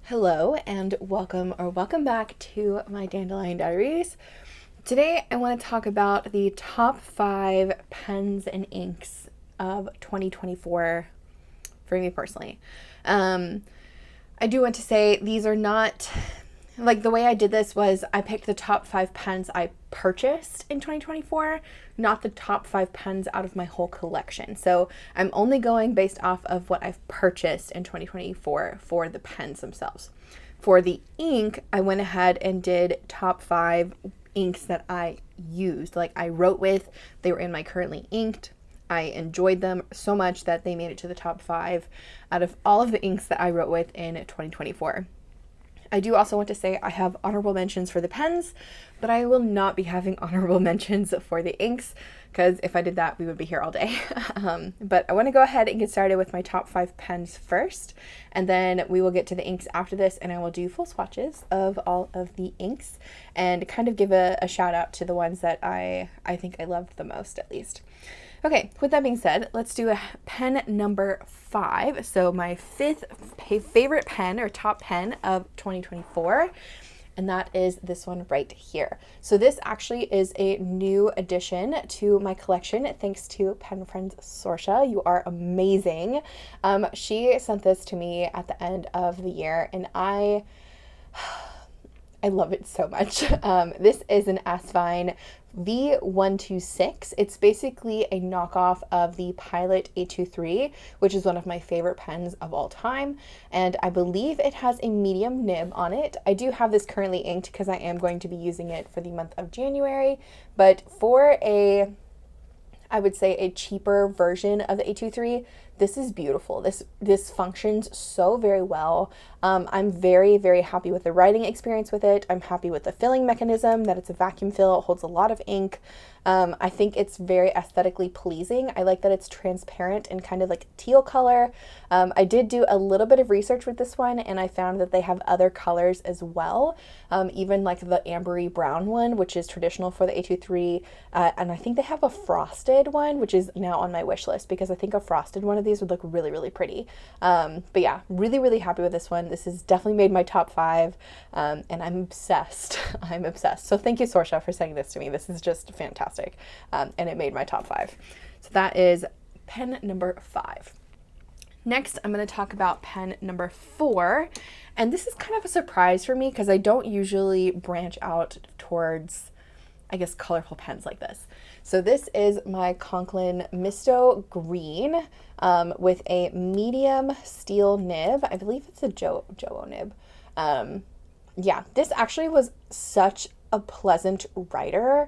Hello and welcome back to my Dandelion Diaries. Today I want to talk about the top 5 pens and inks of 2024 for me personally. I do want to say these are not, like, the way I did this was I picked the top 5 pens I purchased in 2024, not the top 5 pens out of my whole collection. So I'm only going based off of what I've purchased in 2024 for the pens themselves. For the ink, I went ahead and did top 5 inks that I used, like I wrote with. They were in my currently inked. I enjoyed them so much that they made it to the top 5 out of all of the inks that I wrote with in 2024. I do also want to say I have honorable mentions for the pens, but I will not be having honorable mentions for the inks, because if I did that, we would be here all day. But I want to go ahead and get started with my top 5 pens first, and then we will get to the inks after this, and I will do full swatches of all of the inks and kind of give a shout out to the ones that I think I loved the most, at least. Okay, with that being said, let's do a pen number 5. So my 5th favorite pen, or top pen of 2024, and that is this one right here. So this actually is a new addition to my collection, thanks to pen friend 𝗤𝘁. You are amazing. She sent this to me at the end of the year, and I love it so much. This is an Asvine V126. It's basically a knockoff of the Pilot A23, which is one of my favorite pens of all time, and I believe it has a medium nib on it. I do have this currently inked because I am going to be using it for the month of January, but for I would say a cheaper version of the A23, this is beautiful. This functions so very well. I'm very, very happy with the writing experience with it. I'm happy with the filling mechanism, that it's a vacuum fill. It holds a lot of ink. I think it's very aesthetically pleasing. I like that it's transparent and kind of like teal color. I did do a little bit of research with this one, and I found that they have other colors as well, even like the ambery brown one, which is traditional for the A23, and I think they have a frosted one, which is now on my wish list, because I think a frosted one of these would look really, really pretty. But yeah, really, really happy with this one. This has definitely made my top 5, and I'm obsessed. I'm obsessed. So thank you, 𝗤𝘁, for sending this to me. This is just fantastic. And it made my top 5. So that is pen number 5. Next, I'm going to talk about pen number 4. And this is kind of a surprise for me because I don't usually branch out towards, I guess, colorful pens like this. So this is my Conklin Misto Green with a medium steel nib. I believe it's a Jowo nib. Yeah, this actually was such a pleasant writer.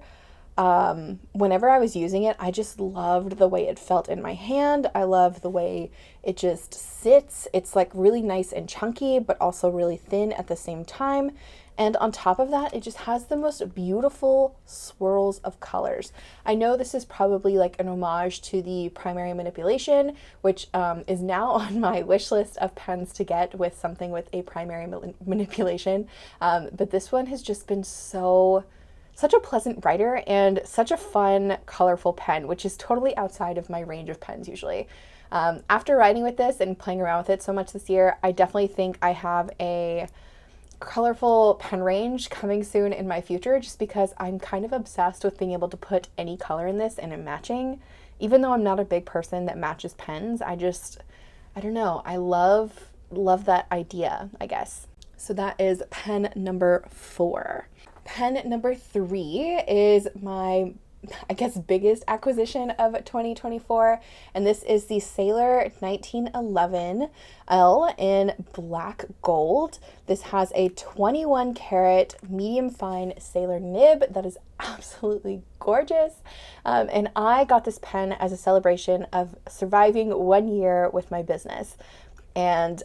Whenever I was using it, I just loved the way it felt in my hand. I love the way it just sits. It's like really nice and chunky, but also really thin at the same time. And on top of that, it just has the most beautiful swirls of colors. I know this is probably like an homage to the Primary Manipulation, which is now on my wish list of pens to get with something with a primary manipulation. But this one has just been such a pleasant writer and such a fun, colorful pen, which is totally outside of my range of pens usually. After writing with this and playing around with it so much this year, I definitely think I have a colorful pen range coming soon in my future, just because I'm kind of obsessed with being able to put any color in this and it matching. Even though I'm not a big person that matches pens, I don't know, I love that idea, I guess. So that is pen number 4. Pen number 3 is my, I guess, biggest acquisition of 2024, and this is the Sailor 1911L in black gold. This has a 21 karat medium fine sailor nib that is absolutely gorgeous, and I got this pen as a celebration of surviving 1 year with my business, and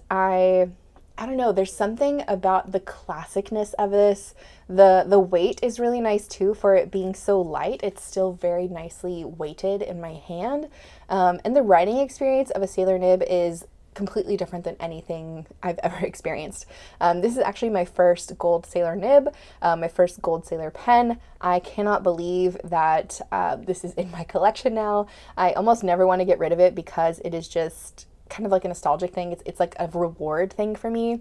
I don't know, there's something about the classicness of this. The weight is really nice too, for it being so light. It's still very nicely weighted in my hand. And the writing experience of a sailor nib is completely different than anything I've ever experienced. This is actually my first gold sailor nib, my first gold sailor pen. I cannot believe that this is in my collection now. I almost never want to get rid of it because it is just kind of like a nostalgic thing. It's like a reward thing for me.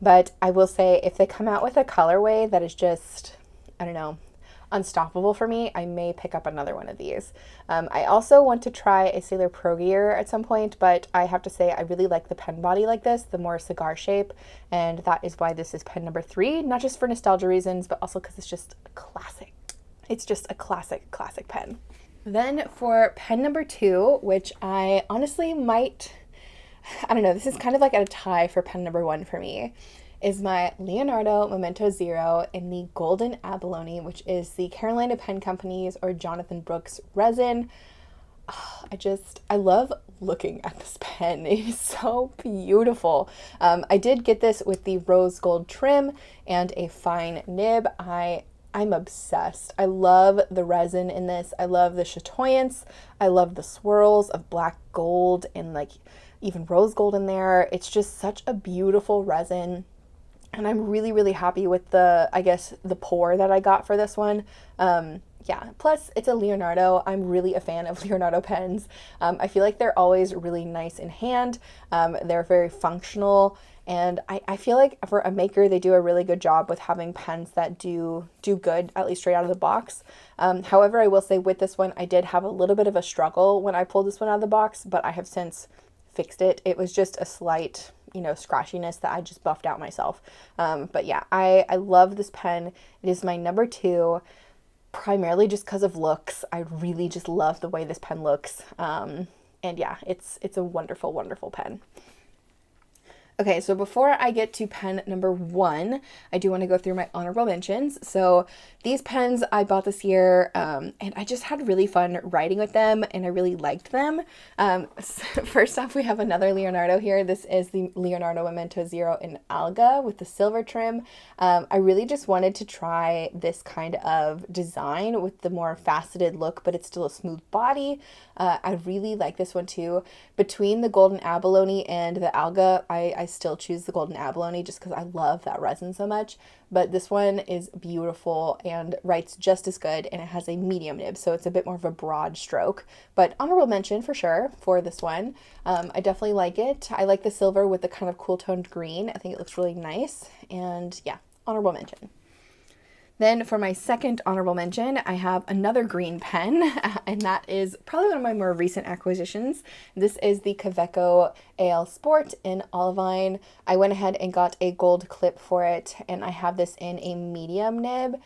but I will say if they come out with a colorway that is just, I don't know, unstoppable for me, I may pick up another one of these. I also want to try a Sailor Pro Gear at some point, but I have to say I really like the pen body like this, the more cigar shape, and that is why this is pen number 3, not just for nostalgia reasons, but also because it's just a classic. It's just a classic pen. Then for pen number 2, which I honestly might, I don't know, this is kind of like at a tie for pen number 1 for me, is my Leonardo Memento Zero in the Golden Abalone, which is the Carolina Pen Company's or Jonathan Brooks resin. I love looking at this pen. It is so beautiful. I did get this with the rose gold trim and a fine nib. I'm obsessed. I love the resin in this. I love the chatoyance. I love the swirls of black gold and like even rose gold in there. It's just such a beautiful resin. And I'm really, really happy with the, I guess, the pour that I got for this one. Yeah, plus it's a Leonardo. I'm really a fan of Leonardo pens. I feel like they're always really nice in hand. They're very functional. And I feel like for a maker, they do a really good job with having pens that do good, at least straight out of the box. However, I will say with this one, I did have a little bit of a struggle when I pulled this one out of the box, but I have since fixed it. It was just a slight, scratchiness that I just buffed out myself. But yeah, I love this pen. It is my number 2, primarily just because of looks. I really just love the way this pen looks. And yeah, it's a wonderful, wonderful pen. Okay, so before I get to pen number 1, I do want to go through my honorable mentions. So these pens I bought this year, and I just had really fun writing with them, and I really liked them. First off, we have another Leonardo here. This is the Leonardo Memento Zero in Alga with the silver trim. I really just wanted to try this kind of design with the more faceted look, but it's still a smooth body. I really like this one too. Between the Golden Abalone and the Alga, I still choose the Golden Abalone just because I love that resin so much. But this one is beautiful and writes just as good, and it has a medium nib, so it's a bit more of a broad stroke. But honorable mention for sure for this one. I definitely like it. I like the silver with the kind of cool toned green. I think it looks really nice, and yeah, honorable mention. Then for my second honorable mention, I have another green pen, and that is probably one of my more recent acquisitions. This is the Kaweco AL Sport in Olivine. I went ahead and got a gold clip for it, and I have this in a medium nib.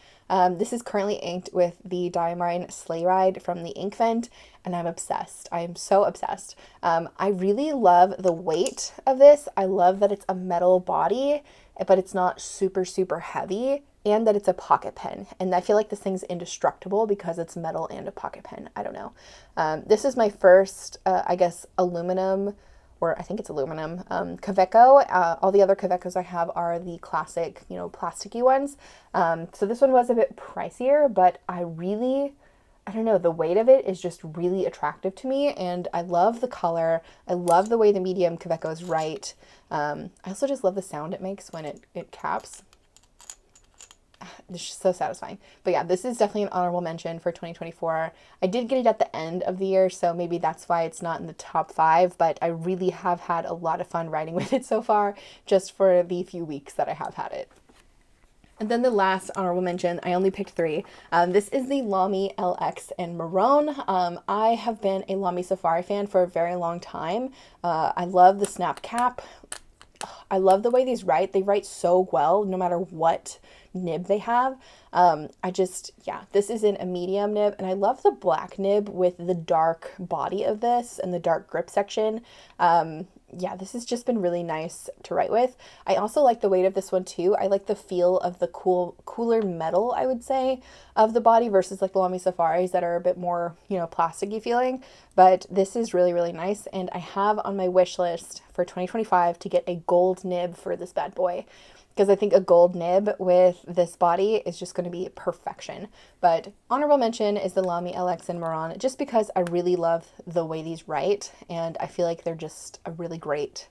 This is currently inked with the Diamine Sleigh Ride from the Ink Vent, and I'm obsessed. I am so obsessed. I really love the weight of this. I love that it's a metal body, but it's not super, super heavy, and that it's a pocket pen. And I feel like this thing's indestructible because it's metal and a pocket pen. I don't know. This is my first, I guess, aluminum, or I think it's aluminum, Kaweco. All the other Kawecos I have are the classic, plasticky ones. So this one was a bit pricier, but I don't know, the weight of it is just really attractive to me, and I love the color. I love the way the medium Kawecos write. I also just love the sound it makes when it caps. It's just so satisfying. But yeah, this is definitely an honorable mention for 2024. I did get it at the end of the year, so maybe that's why it's not in the top 5, but I really have had a lot of fun writing with it so far, just for the few weeks that I have had it. And then the last honorable mention, I only picked 3. This is the 𝗦𝘵 LX in Maroon. I have been a 𝗦𝘵 Safari fan for a very long time. I love the snap cap. I love the way these write. They write so well, no matter what nib they have. This is in a medium nib, and I love the black nib with the dark body of this and the dark grip section. This has just been really nice to write with. I also like the weight of this one too. I like the feel of the cooler metal, I would say, of the body versus like the 𝗦𝘵 Safaris that are a bit more, plasticky feeling. But this is really, really nice, and I have on my wish list for 2025 to get a gold nib for this bad boy, because I think a gold nib with this body is just going to be perfection. But honorable mention is the 𝗦𝘵 LX in Maroon, just because I really love the way these write, and I feel like they're just a really great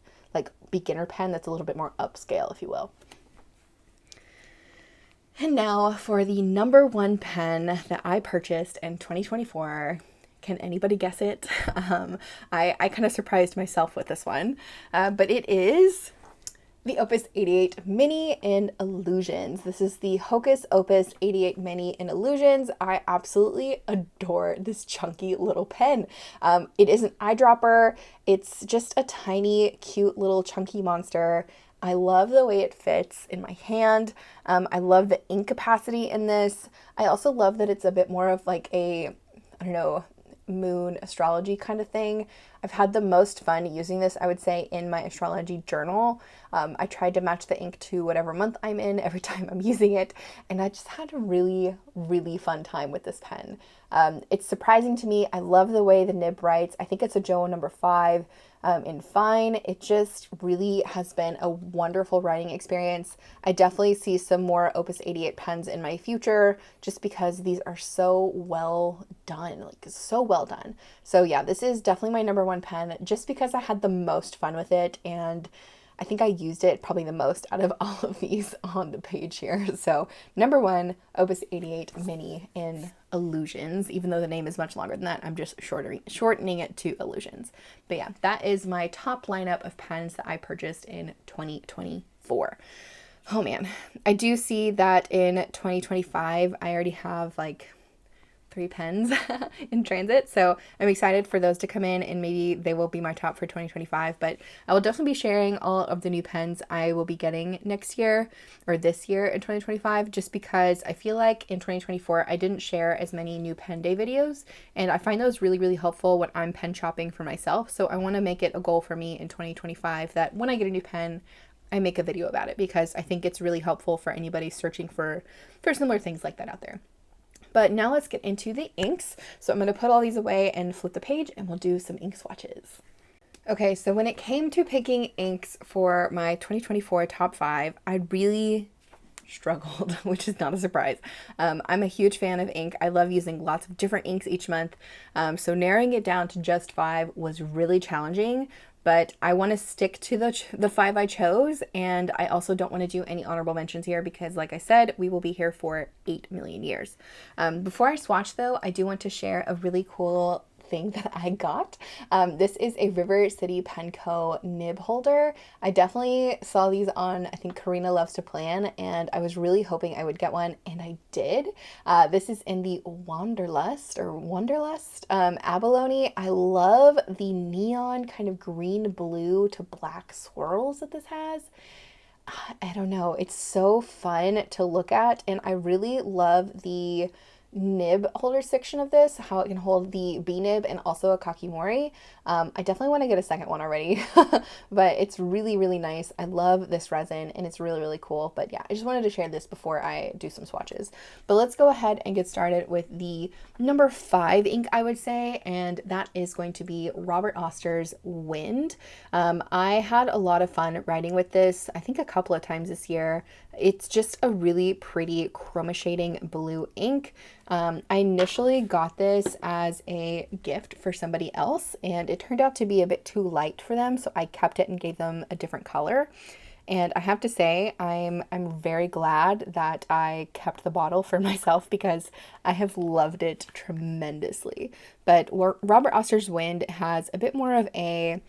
beginner pen that's a little bit more upscale, if you will. And now for the number 1 pen that I purchased in 2024. Can anybody guess it? I kind of surprised myself with this one, but it is the 𝗦𝘃𝗽𝗍𝗓 Mini in Illusions. This is the Hocus Opus 88 Mini in Illusions. I absolutely adore this chunky little pen. It is an eyedropper. It's just a tiny, cute little chunky monster. I love the way it fits in my hand. I love the ink capacity in this. I also love that it's a bit more of like a, I don't know, moon astrology kind of thing. I've had the most fun using this, I would say, in my astrology journal. I tried to match the ink to whatever month I'm in every time I'm using it, and I just had a really, really fun time with this pen. It's surprising to me. I love the way the nib writes. I think it's a Joe number 5 in fine. It just really has been a wonderful writing experience. I definitely see some more Opus 88 pens in my future just because these are so well done, like so well done. So yeah, this is definitely my number 1 pen just because I had the most fun with it, and I think I used it probably the most out of all of these on the page here. So number 1, Opus 88 Mini in Illusions. Even though the name is much longer than that, I'm just shortening it to Illusions. But yeah, that is my top lineup of pens that I purchased in 2024. Oh man, I do see that in 2025, I already have like 3 pens in transit, so I'm excited for those to come in, and maybe they will be my top for 2025, but I will definitely be sharing all of the new pens I will be getting next year, or this year in 2025, just because I feel like in 2024 I didn't share as many new pen day videos, and I find those really, really helpful when I'm pen shopping for myself, so I want to make it a goal for me in 2025 that when I get a new pen, I make a video about it, because I think it's really helpful for anybody searching for similar things like that out there. But now let's get into the inks. So I'm going to put all these away and flip the page, and we'll do some ink swatches. Okay, so when it came to picking inks for my 2024 top 5, I really struggled, which is not a surprise. I'm a huge fan of ink. I love using lots of different inks each month. So narrowing it down to just 5 was really challenging, but I want to stick to the 5 I chose, and I also don't want to do any honorable mentions here because, like I said, we will be here for 8 million years. Before I swatch, though, I do want to share a really cool thing that I got. This is a River City Pen Co. nib holder. I definitely saw these on, I think, Karina Loves to Plan, and I was really hoping I would get one, and I did. This is in the Wanderlust abalone. I love the neon kind of green blue to black swirls that this has. I don't know, it's so fun to look at, and I really love the nib holder section of this, how it can hold the B nib and also a kakimori. I definitely want to get a second one already, but it's really, really nice. I love this resin, and it's really, really cool. But yeah, I just wanted to share this before I do some swatches. But let's go ahead and get started with the number 5 ink, I would say, and that is going to be Robert Oster's Wind. I had a lot of fun writing with this, I think a couple of times this year. It's just a really pretty chroma shading blue ink. I initially got this as a gift for somebody else, and it turned out to be a bit too light for them, so I kept it and gave them a different color. And I have to say, I'm very glad that I kept the bottle for myself because I have loved it tremendously. But Robert Oster's Wind has a bit more of a,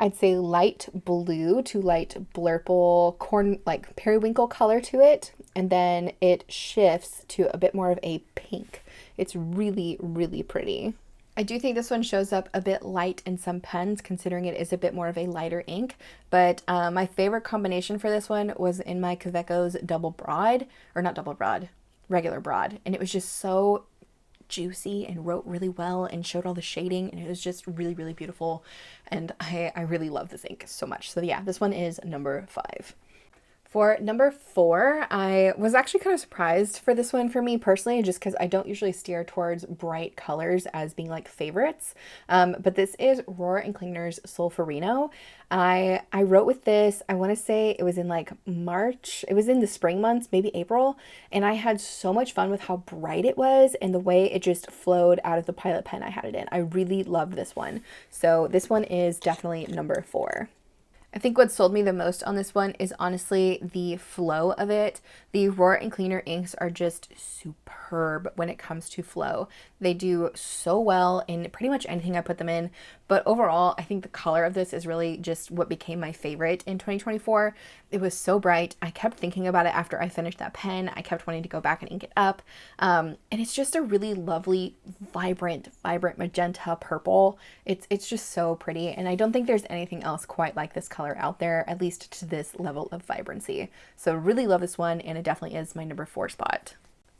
I'd say, light blue to light blurple corn, like periwinkle color to it, and then it shifts to a bit more of a pink. It's really, really pretty. I do think this one shows up a bit light in some pens, considering it is a bit more of a lighter ink, but my favorite combination for this one was in my Kaweco's double broad, or not double broad, regular broad, and it was just so juicy and wrote really well and showed all the shading, and it was just really, really beautiful, and I really love this ink so much. So yeah, this one is number 5. For number 4, I was actually kind of surprised for this one for me personally, just because I don't usually steer towards bright colors as being like favorites. But this is Rohrer & Klingner's Solferino. I wrote with this, I want to say it was in like March. It was in the spring months, maybe April. And I had so much fun with how bright it was and the way it just flowed out of the Pilot pen I had it in. I really loved this one. So this one is definitely number 4. I think what sold me the most on this one is honestly the flow of it. The Roar and Cleaner inks are just superb when it comes to flow. They do so well in pretty much anything I put them in, but overall, I think the color of this is really just what became my favorite in 2024. It was so bright. I kept thinking about it after I finished that pen. I kept wanting to go back and ink it up. And it's just a really lovely, vibrant magenta purple. It's just so pretty, and I don't think there's anything else quite like this color out there, at least to this level of vibrancy. So really love this one, and it definitely is my number 4 spot.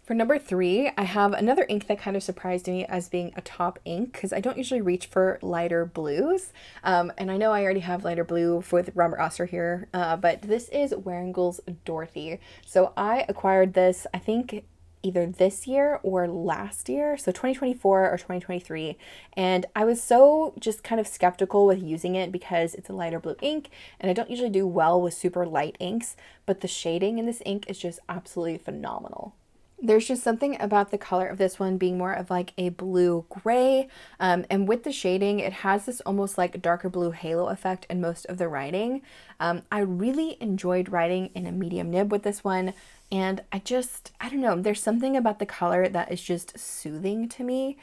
For number 3, I have another ink that kind of surprised me as being a top ink, because I don't usually reach for lighter blues. And I know I already have lighter blue with Robert Oster here, but this is Waringall's Dorothy. So I acquired this, I think, either this year or last year, so 2024 or 2023, and I was so just kind of skeptical with using it because it's a lighter blue ink and I don't usually do well with super light inks, but the shading in this ink is just absolutely phenomenal. There's just something about the color of this one being more of like a blue gray, and with the shading, it has this almost like darker blue halo effect in most of the writing. I really enjoyed writing in a medium nib with this one, and I don't know, there's something about the color that is just soothing to me.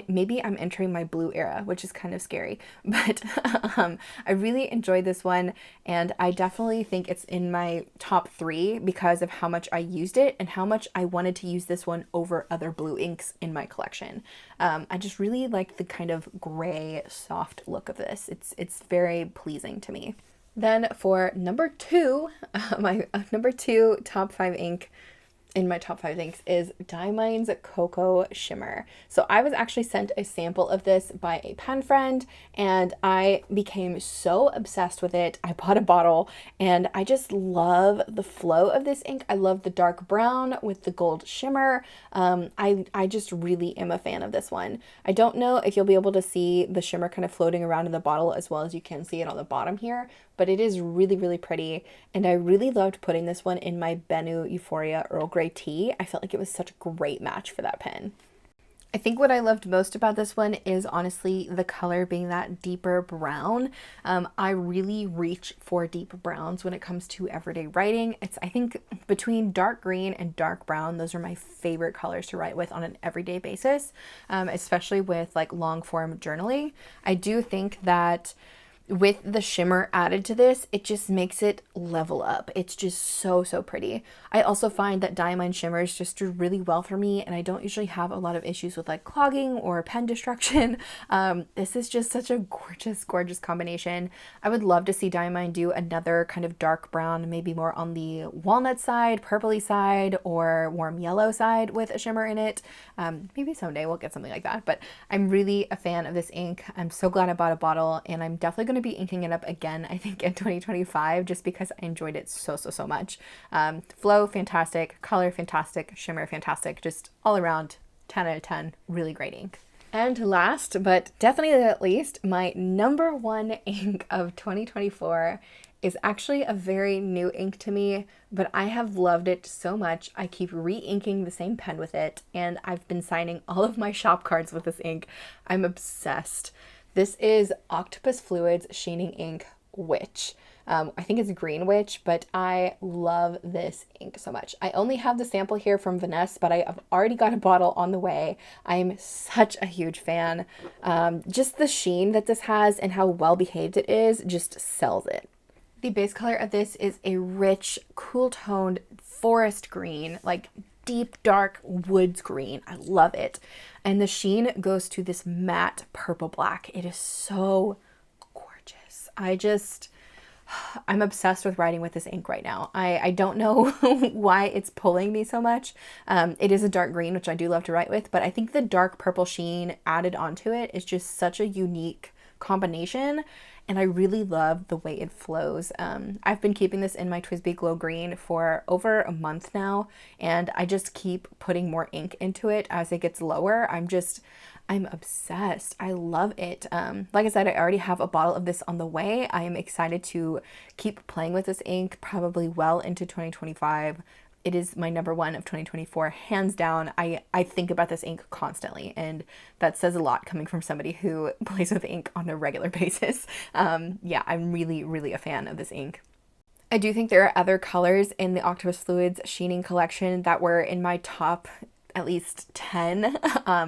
Maybe I'm entering my blue era, which is kind of scary, but I really enjoyed this one, and I definitely think it's in my top 3 because of how much I used it and how much I wanted to use this one over other blue inks in my collection. I just really like the kind of gray, soft look of this. It's very pleasing to me. Then for number 2, my number 2 top 5 ink in my top 5 inks is Diamond's Cocoa Shimmer. So I was actually sent a sample of this by a pen friend, and I became so obsessed with it. I bought a bottle, and I just love the flow of this ink. I love the dark brown with the gold shimmer. I just really am a fan of this one. I don't know if you'll be able to see the shimmer kind of floating around in the bottle as well as you can see it on the bottom here, but it is really pretty, and I really loved putting this one in my 𝗦𝘂𝗽𝗍 Earl Grey tea. I felt like it was such a great match for that pen. I think what I loved most about this one is honestly the color being that deeper brown. I really reach for deep browns when it comes to everyday writing. I think between dark green and dark brown, those are my favorite colors to write with on an everyday basis, especially with like long form journaling. I do think that with the shimmer added to this, it just makes it level up. It's just so pretty. I also find that diamond shimmers just do really well for me, and I don't usually have a lot of issues with like clogging or pen destruction. This is just such a gorgeous combination. I would love to see diamond do another kind of dark brown, maybe more on the walnut side, purpley side, or warm yellow side with a shimmer in it. Maybe someday we'll get something like that, but I'm really a fan of this ink. I'm so glad I bought a bottle, and I'm definitely going to be inking it up again, I think, in 2025, just because I enjoyed it so much. Flow fantastic, color fantastic, shimmer fantastic, just all around 10 out of 10, really great ink. And last but definitely not least, my number 1 ink of 2024 is actually a very new ink to me, but I have loved it so much. I keep re-inking the same pen with it, and I've been signing all of my shop cards with this ink. I'm obsessed. This is Octopus Fluids Sheening Ink Witch. I think it's Green Witch, but I love this ink so much. I only have the sample here from Vanessa, but I have already got a bottle on the way. I'm such a huge fan. Just the sheen that this has and how well behaved it is just sells it. The base color of this is a rich, cool toned forest green, like deep dark woods green. I love it. And the sheen goes to this matte purple black. It is so gorgeous. I'm obsessed with writing with this ink right now. I don't know why it's pulling me so much. It is a dark green, which I do love to write with, but I think the dark purple sheen added onto it is just such a unique combination, and I really love the way it flows. I've been keeping this in my TWSBI Glow Green for over a month now, and I just keep putting more ink into it as it gets lower. I'm obsessed. I love it. Like I said, I already have a bottle of this on the way. I am excited to keep playing with this ink probably well into 2025. it is my number one of 2024, hands down. I think about this ink constantly, and that says a lot coming from somebody who plays with ink on a regular basis. Yeah, I'm really, really a fan of this ink. I do think there are other colors in the Octopus Fluids Sheening collection that were in my top at least 10.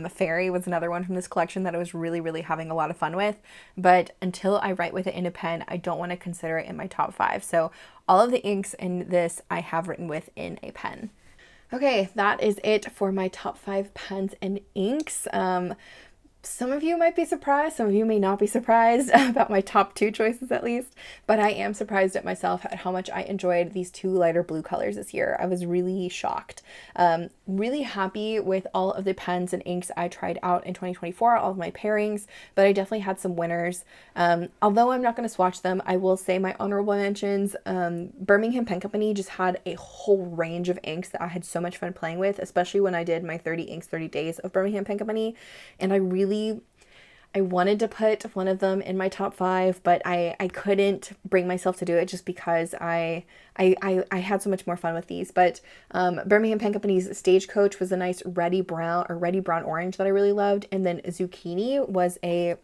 Fairy was another one from this collection that I was really, really having a lot of fun with. But until I write with it in a pen, I don't want to consider it in my top 5. So all of the inks in this I have written with in a pen. Okay, that is it for my top 5 pens and inks. Some of you might be surprised, some of you may not be surprised about my top 2 choices at least, but I am surprised at myself at how much I enjoyed these 2 lighter blue colors this year. I was really shocked. Really happy with all of the pens and inks I tried out in 2024, all of my pairings, but I definitely had some winners. Although I'm not going to swatch them, I will say my honorable mentions. Birmingham Pen Company just had a whole range of inks that I had so much fun playing with, especially when I did my 30 inks, 30 days of Birmingham Pen Company, and I wanted to put one of them in my top 5, but I couldn't bring myself to do it just because I had so much more fun with these. But Birmingham Pen Company's Stagecoach was a nice reddy brown orange that I really loved, and then Zucchini was a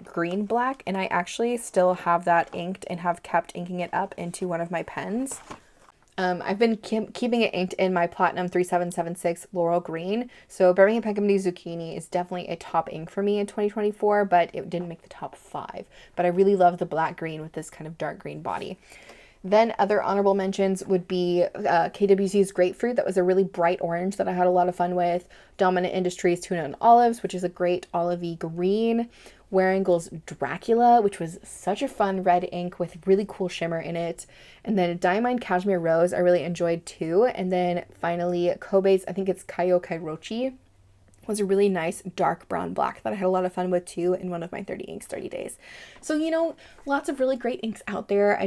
green black, and I actually still have that inked and have kept inking it up into one of my pens. I've been keeping it inked in my Platinum 3776 Laurel Green. So Birmingham Pen Company Zucchini is definitely a top ink for me in 2024, but it didn't make the top 5. But I really love the black green with this kind of dark green body. Then other honorable mentions would be KWC's Grapefruit. That was a really bright orange that I had a lot of fun with. Dominant Industries Tuna and Olives, which is a great olivey green. Waringall's Dracula, which was such a fun red ink with really cool shimmer in it. And then Diamond Cashmere Rose I really enjoyed too. And then finally Kobe's, I think it's 𝗂𝗃𝗃𝗃, was a really nice dark brown black that I had a lot of fun with too in one of my 30 inks 30 days. So, you know, lots of really great inks out there.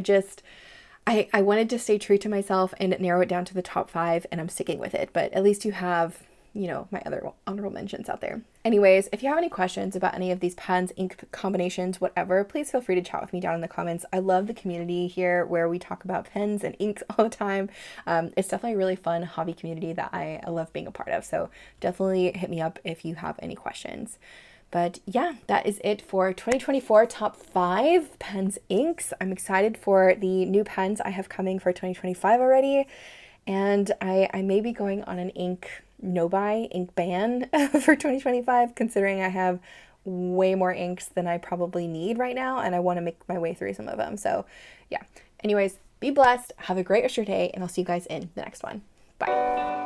I wanted to stay true to myself and narrow it down to the top 5, and I'm sticking with it. But at least you have, you know, my other honorable mentions out there. Anyways, if you have any questions about any of these pens, ink combinations, whatever, please feel free to chat with me down in the comments. I love the community here where we talk about pens and inks all the time. It's definitely a really fun hobby community that I love being a part of. So definitely hit me up if you have any questions. But yeah, that is it for 2024 top 5 pens, inks. I'm excited for the new pens I have coming for 2025 already. And I may be going on an ink ban for 2025, considering I have way more inks than I probably need right now, and I want to make my way through some of them. So yeah, anyways, be blessed, have a great rest of your day, and I'll see you guys in the next one. Bye.